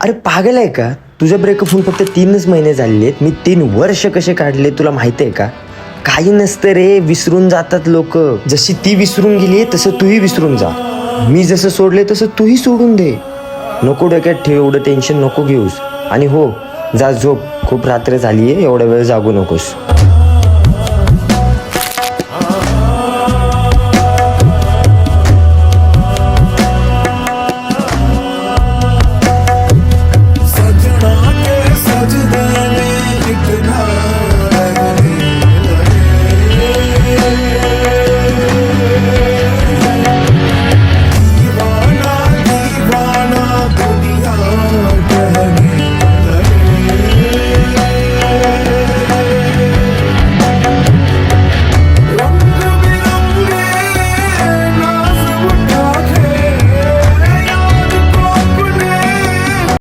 अरे पागल आहे का? तुझं ब्रेकअप होऊन फक्त 3च महिने झालेले आहेत. मी 3 वर्ष कसे काढले तुला माहिती आहे का? काही नसतं रे, विसरून जातात लोक. जशी ती विसरून गेली तसं तूही विसरून जा. मी जसं सोडले तसं तूही सोडून दे. नको डोक्यात ठेव, एवढं टेन्शन नको घेऊस. आणि हो, जा झोप, खूप रात्र झालीये, एवढा वेळ जागू नकोस.